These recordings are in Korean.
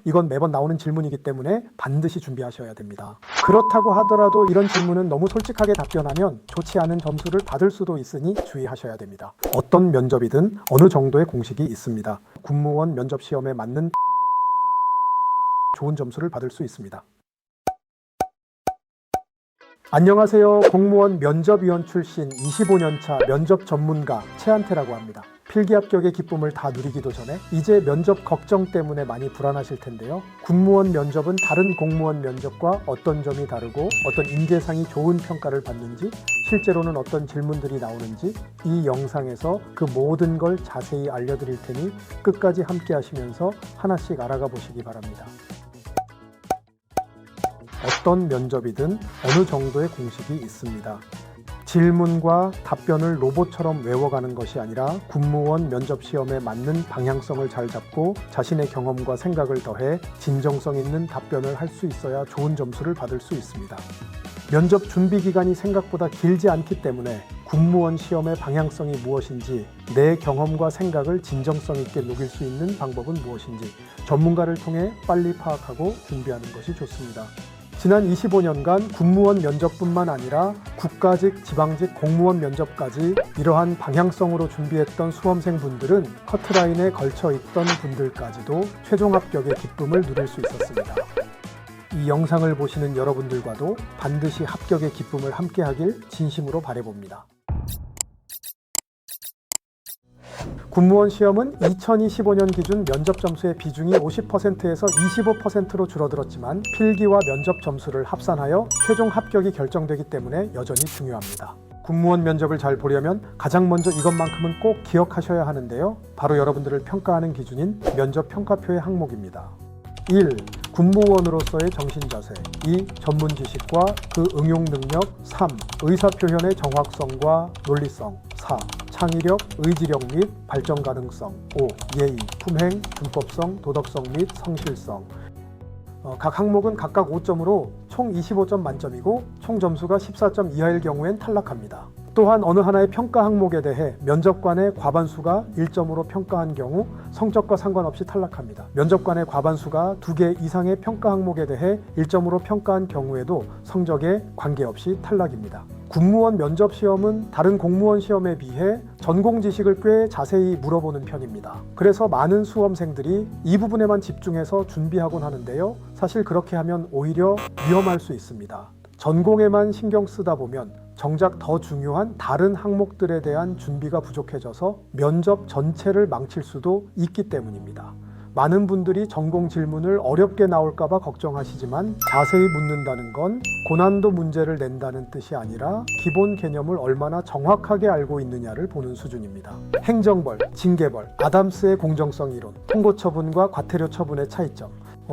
이건 매번 나오는 질문이기 때문에 반드시 준비하셔야 됩니다. 그렇다고 하더라도 이런 질문은 너무 솔직하게 답변하면 좋지 않은 점수를 받을 수도 있으니 주의하셔야 됩니다. 어떤 면접이든 어느 정도의 공식이 있습니다. 군무원 면접 시험에 맞는 좋은 점수를 받을 수 있습니다. 안녕하세요. 공무원 면접위원 출신 25년차 면접 전문가 최한태라고 합니다. 필기 합격의 기쁨을 다 누리기도 전에 이제 면접 걱정 때문에 많이 불안하실 텐데요. 군무원 면접은 다른 공무원 면접과 어떤 점이 다르고 어떤 인재상이 좋은 평가를 받는지, 실제로는 어떤 질문들이 나오는지 이 영상에서 그 모든 걸 자세히 알려드릴 테니 끝까지 함께 하시면서 하나씩 알아가 보시기 바랍니다. 어떤 면접이든 어느 정도의 공식이 있습니다. 질문과 답변을 로봇처럼 외워가는 것이 아니라 군무원 면접 시험에 맞는 방향성을 잘 잡고 자신의 경험과 생각을 더해 진정성 있는 답변을 할 수 있어야 좋은 점수를 받을 수 있습니다. 면접 준비 기간이 생각보다 길지 않기 때문에 군무원 시험의 방향성이 무엇인지, 내 경험과 생각을 진정성 있게 녹일 수 있는 방법은 무엇인지 전문가를 통해 빨리 파악하고 준비하는 것이 좋습니다. 지난 25년간 군무원 면접뿐만 아니라 국가직, 지방직, 공무원 면접까지 이러한 방향성으로 준비했던 수험생분들은 커트라인에 걸쳐 있던 분들까지도 최종 합격의 기쁨을 누릴 수 있었습니다. 이 영상을 보시는 여러분들과도 반드시 합격의 기쁨을 함께하길 진심으로 바라봅니다. 군무원 시험은 2025년 기준 면접 점수의 비중이 50%에서 25%로 줄어들었지만 필기와 면접 점수를 합산하여 최종 합격이 결정되기 때문에 여전히 중요합니다. 군무원 면접을 잘 보려면 가장 먼저 이것만큼은 꼭 기억하셔야 하는데요. 바로 여러분들을 평가하는 기준인 면접 평가표의 항목입니다. 1. 군무원으로서의 정신자세. 2. 전문 지식과 그 응용 능력. 3. 의사표현의 정확성과 논리성. 4. 창의력, 의지력 및 발전 가능성. 5. 예의, 품행, 준법성, 도덕성 및 성실성. 각 항목은 각각 5점으로 총 25점 만점이고 총 점수가 14점 이하일 경우엔 탈락합니다. 또한 어느 하나의 평가 항목에 대해 면접관의 과반수가 1점으로 평가한 경우 성적과 상관없이 탈락합니다. 면접관의 과반수가 2개 이상의 평가 항목에 대해 1점으로 평가한 경우에도 성적에 관계없이 탈락입니다. 군무원 면접 시험은 다른 공무원 시험에 비해 전공 지식을 꽤 자세히 물어보는 편입니다. 그래서 많은 수험생들이 이 부분에만 집중해서 준비하곤 하는데요. 사실 그렇게 하면 오히려 위험할 수 있습니다. 전공에만 신경 쓰다 보면 정작 더 중요한 다른 항목들에 대한 준비가 부족해져서 면접 전체를 망칠 수도 있기 때문입니다. 많은 분들이 전공 질문을 어렵게 나올까봐 걱정하시지만 자세히 묻는다는 건 고난도 문제를 낸다는 뜻이 아니라 기본 개념을 얼마나 정확하게 알고 있느냐를 보는 수준입니다. 행정벌, 징계벌, 아담스의 공정성 이론, 통고 처분과 과태료 처분의 차이점.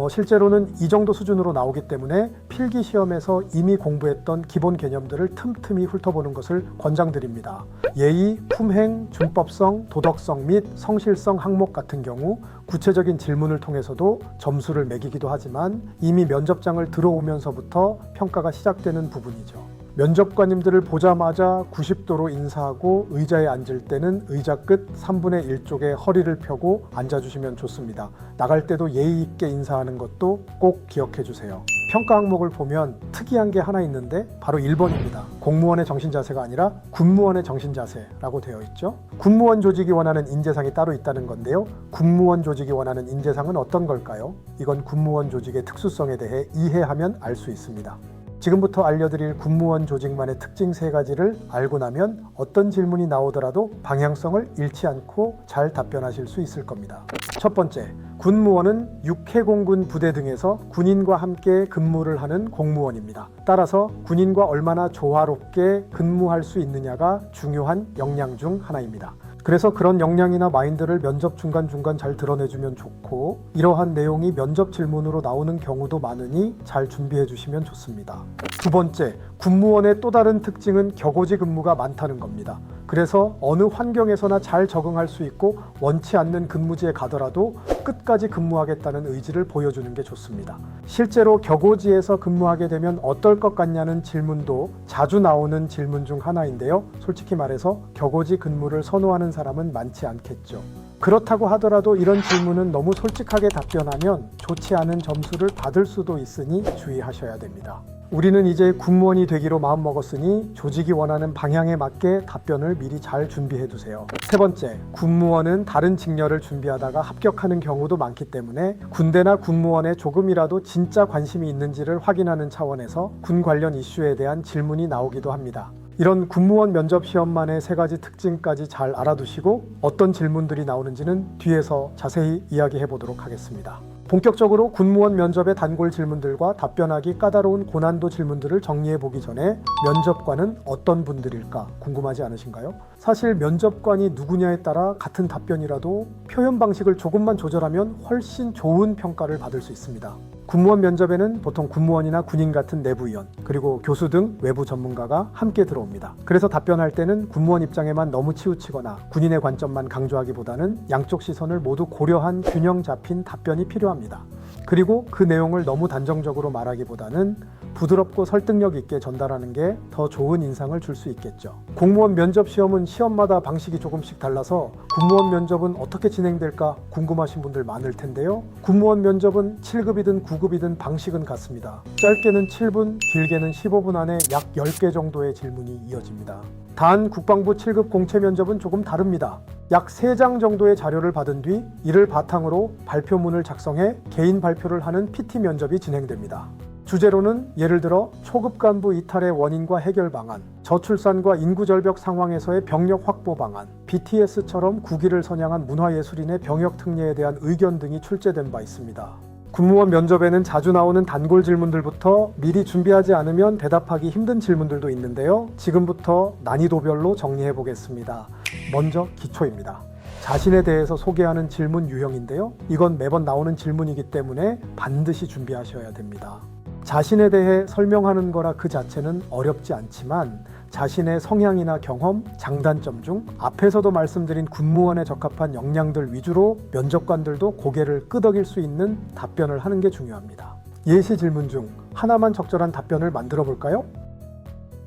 실제로는 이 정도 수준으로 나오기 때문에 필기 시험에서 이미 공부했던 기본 개념들을 틈틈이 훑어보는 것을 권장드립니다. 예의, 품행, 준법성, 도덕성 및 성실성 항목 같은 경우 구체적인 질문을 통해서도 점수를 매기기도 하지만 이미 면접장을 들어오면서부터 평가가 시작되는 부분이죠. 면접관님들을 보자마자 90도로 인사하고 의자에 앉을 때는 의자 끝 3분의 1쪽에 허리를 펴고 앉아주시면 좋습니다. 나갈 때도 예의 있게 인사하는 것도 꼭 기억해 주세요. 평가 항목을 보면 특이한 게 하나 있는데 바로 1번입니다. 공무원의 정신자세가 아니라 군무원의 정신자세라고 되어 있죠. 군무원 조직이 원하는 인재상이 따로 있다는 건데요. 군무원 조직이 원하는 인재상은 어떤 걸까요? 이건 군무원 조직의 특수성에 대해 이해하면 알 수 있습니다. 지금부터 알려드릴 군무원 조직만의 특징 3가지를 알고 나면 어떤 질문이 나오더라도 방향성을 잃지 않고 잘 답변하실 수 있을 겁니다. 첫 번째, 군무원은 육해공군 부대 등에서 군인과 함께 근무를 하는 공무원입니다. 따라서 군인과 얼마나 조화롭게 근무할 수 있느냐가 중요한 역량 중 하나입니다. 그래서 그런 역량이나 마인드를 면접 중간중간 잘 드러내주면 좋고 이러한 내용이 면접 질문으로 나오는 경우도 많으니 잘 준비해 주시면 좋습니다. 두 번째, 군무원의 또 다른 특징은 격오지 근무가 많다는 겁니다. 그래서 어느 환경에서나 잘 적응할 수 있고 원치 않는 근무지에 가더라도 끝까지 근무하겠다는 의지를 보여주는 게 좋습니다. 실제로 격오지에서 근무하게 되면 어떨 것 같냐는 질문도 자주 나오는 질문 중 하나인데요. 솔직히 말해서 격오지 근무를 선호하는 사람은 많지 않겠죠. 그렇다고 하더라도 이런 질문은 너무 솔직하게 답변하면 좋지 않은 점수를 받을 수도 있으니 주의하셔야 됩니다. 우리는 이제 군무원이 되기로 마음먹었으니 조직이 원하는 방향에 맞게 답변을 미리 잘 준비해 두세요. 세 번째, 군무원은 다른 직렬을 준비하다가 합격하는 경우도 많기 때문에 군대나 군무원에 조금이라도 진짜 관심이 있는지를 확인하는 차원에서 군 관련 이슈에 대한 질문이 나오기도 합니다. 이런 군무원 면접 시험만의 세 가지 특징까지 잘 알아두시고 어떤 질문들이 나오는지는 뒤에서 자세히 이야기해 보도록 하겠습니다. 본격적으로 군무원 면접의 단골 질문들과 답변하기 까다로운 고난도 질문들을 정리해 보기 전에 면접관은 어떤 분들일까 궁금하지 않으신가요? 사실 면접관이 누구냐에 따라 같은 답변이라도 표현 방식을 조금만 조절하면 훨씬 좋은 평가를 받을 수 있습니다. 군무원 면접에는 보통 군무원이나 군인 같은 내부위원, 그리고 교수 등 외부 전문가가 함께 들어옵니다. 그래서 답변할 때는 군무원 입장에만 너무 치우치거나 군인의 관점만 강조하기보다는 양쪽 시선을 모두 고려한 균형 잡힌 답변이 필요합니다. 그리고 그 내용을 너무 단정적으로 말하기보다는 부드럽고 설득력 있게 전달하는 게 더 좋은 인상을 줄 수 있겠죠. 공무원 면접 시험은 시험마다 방식이 조금씩 달라서 군무원 면접은 어떻게 진행될까 궁금하신 분들 많을 텐데요. 군무원 면접은 7급이든 9급이든 방식은 같습니다. 짧게는 7분, 길게는 15분 안에 약 10개 정도의 질문이 이어집니다. 단 국방부 7급 공채 면접은 조금 다릅니다. 약 3장 정도의 자료를 받은 뒤 이를 바탕으로 발표문을 작성해 개인 발표를 하는 PT 면접이 진행됩니다. 주제로는 예를 들어 초급 간부 이탈의 원인과 해결 방안, 저출산과 인구 절벽 상황에서의 병력 확보 방안, BTS처럼 국위를 선양한 문화예술인의 병역 특례에 대한 의견 등이 출제된 바 있습니다. 군무원 면접에는 자주 나오는 단골 질문들부터 미리 준비하지 않으면 대답하기 힘든 질문들도 있는데요. 지금부터 난이도별로 정리해 보겠습니다. 먼저 기초입니다. 자신에 대해서 소개하는 질문 유형인데요. 이건 매번 나오는 질문이기 때문에 반드시 준비하셔야 됩니다. 자신에 대해 설명하는 거라 그 자체는 어렵지 않지만 자신의 성향이나 경험, 장단점 중 앞에서도 말씀드린 군무원에 적합한 역량들 위주로 면접관들도 고개를 끄덕일 수 있는 답변을 하는 게 중요합니다. 예시 질문 중 하나만 적절한 답변을 만들어 볼까요?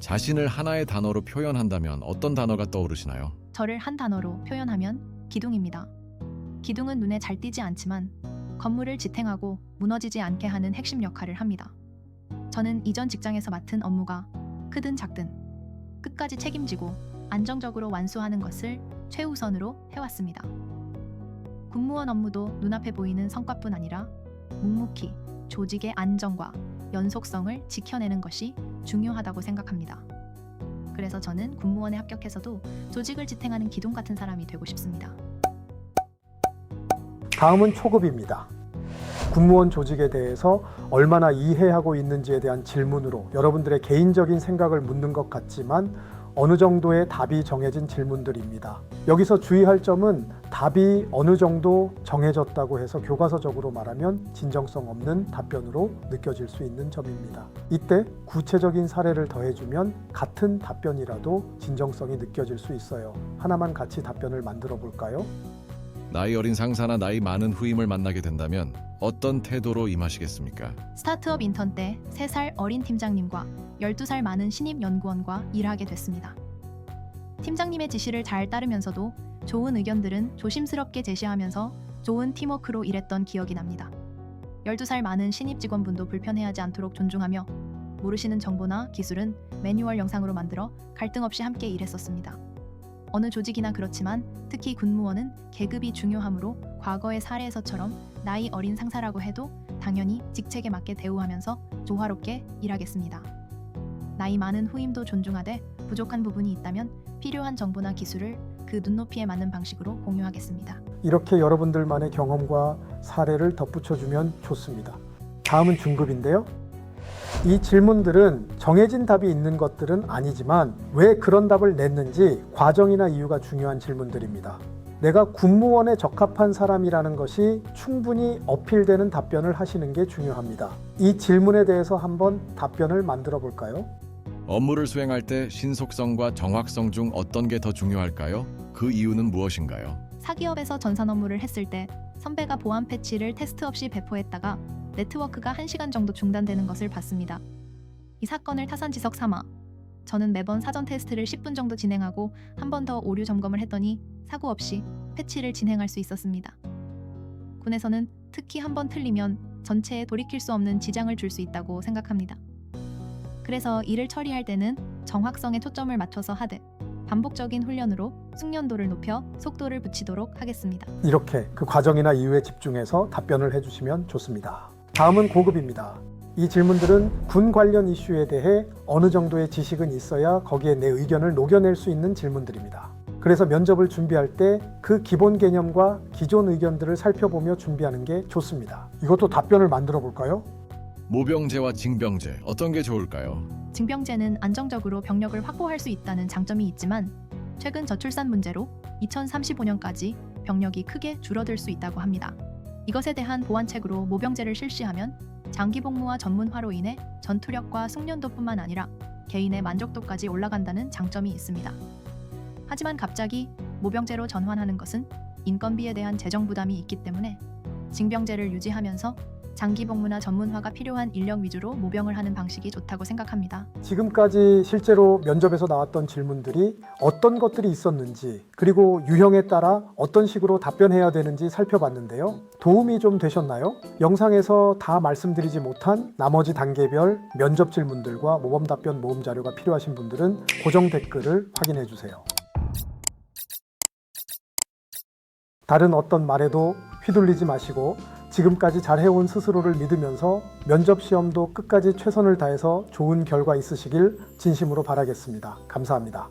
자신을 하나의 단어로 표현한다면 어떤 단어가 떠오르시나요? 저를 한 단어로 표현하면 기둥입니다. 기둥은 눈에 잘 띄지 않지만 건물을 지탱하고 무너지지 않게 하는 핵심 역할을 합니다. 저는 이전 직장에서 맡은 업무가 크든 작든 끝까지 책임지고 안정적으로 완수하는 것을 최우선으로 해왔습니다. 군무원 업무도 눈앞에 보이는 성과뿐 아니라 묵묵히 조직의 안정과 연속성을 지켜내는 것이 중요하다고 생각합니다. 그래서 저는 군무원에 합격해서도 조직을 지탱하는 기둥 같은 사람이 되고 싶습니다. 다음은 초급입니다. 군무원 조직에 대해서 얼마나 이해하고 있는지에 대한 질문으로 여러분들의 개인적인 생각을 묻는 것 같지만 어느 정도의 답이 정해진 질문들입니다. 여기서 주의할 점은 답이 어느 정도 정해졌다고 해서 교과서적으로 말하면 진정성 없는 답변으로 느껴질 수 있는 점입니다. 이때 구체적인 사례를 더해주면 같은 답변이라도 진정성이 느껴질 수 있어요. 하나만 같이 답변을 만들어 볼까요? 나이 어린 상사나 나이 많은 후임을 만나게 된다면 어떤 태도로 임하시겠습니까? 스타트업 인턴 때 3살 어린 팀장님과 12살 많은 신입 연구원과 일하게 됐습니다. 팀장님의 지시를 잘 따르면서도 좋은 의견들은 조심스럽게 제시하면서 좋은 팀워크로 일했던 기억이 납니다. 12살 많은 신입 직원분도 불편해하지 않도록 존중하며 모르시는 정보나 기술은 매뉴얼 영상으로 만들어 갈등 없이 함께 일했었습니다. 어느 조직이나 그렇지만 특히 군무원은 계급이 중요하므로 과거의 사례에서처럼 나이 어린 상사라고 해도 당연히 직책에 맞게 대우하면서 조화롭게 일하겠습니다. 나이 많은 후임도 존중하되 부족한 부분이 있다면 필요한 정보나 기술을 그 눈높이에 맞는 방식으로 공유하겠습니다. 이렇게 여러분들만의 경험과 사례를 덧붙여주면 좋습니다. 다음은 중급인데요. 이 질문들은 정해진 답이 있는 것들은 아니지만 왜 그런 답을 냈는지 과정이나 이유가 중요한 질문들입니다. 내가 군무원에 적합한 사람이라는 것이 충분히 어필되는 답변을 하시는 게 중요합니다. 이 질문에 대해서 한번 답변을 만들어 볼까요? 업무를 수행할 때 신속성과 정확성 중 어떤 게 더 중요할까요? 그 이유는 무엇인가요? 사기업에서 전산 업무를 했을 때 선배가 보안 패치를 테스트 없이 배포했다가 네트워크가 1시간 정도 중단되는 것을 봤습니다. 이 사건을 타산지석 삼아 저는 매번 사전 테스트를 10분 정도 진행하고 한 번 더 오류 점검을 했더니 사고 없이 패치를 진행할 수 있었습니다. 군에서는 특히 한 번 틀리면 전체에 돌이킬 수 없는 지장을 줄 수 있다고 생각합니다. 그래서 이를 처리할 때는 정확성에 초점을 맞춰서 하되 반복적인 훈련으로 숙련도를 높여 속도를 붙이도록 하겠습니다. 이렇게 그 과정이나 이유에 집중해서 답변을 해주시면 좋습니다. 다음은 고급입니다. 이 질문들은 군 관련 이슈에 대해 어느 정도의 지식은 있어야 거기에 내 의견을 녹여낼 수 있는 질문들입니다. 그래서 면접을 준비할 때 그 기본 개념과 기존 의견들을 살펴보며 준비하는 게 좋습니다. 이것도 답변을 만들어 볼까요? 모병제와 징병제 어떤 게 좋을까요? 징병제는 안정적으로 병력을 확보할 수 있다는 장점이 있지만 최근 저출산 문제로 2035년까지 병력이 크게 줄어들 수 있다고 합니다. 이것에 대한 보완책으로 모병제를 실시하면 장기 복무와 전문화로 인해 전투력과 숙련도뿐만 아니라 개인의 만족도까지 올라간다는 장점이 있습니다. 하지만 갑자기 모병제로 전환하는 것은 인건비에 대한 재정 부담이 있기 때문에 징병제를 유지하면서 장기 복무나 전문화가 필요한 인력 위주로 모병을 하는 방식이 좋다고 생각합니다. 지금까지 실제로 면접에서 나왔던 질문들이 어떤 것들이 있었는지 그리고 유형에 따라 어떤 식으로 답변해야 되는지 살펴봤는데요. 도움이 좀 되셨나요? 영상에서 다 말씀드리지 못한 나머지 단계별 면접 질문들과 모범 답변 모음 자료가 필요하신 분들은 고정 댓글을 확인해 주세요. 다른 어떤 말에도 휘둘리지 마시고 지금까지 잘 해온 스스로를 믿으면서 면접 시험도 끝까지 최선을 다해서 좋은 결과 있으시길 진심으로 바라겠습니다. 감사합니다.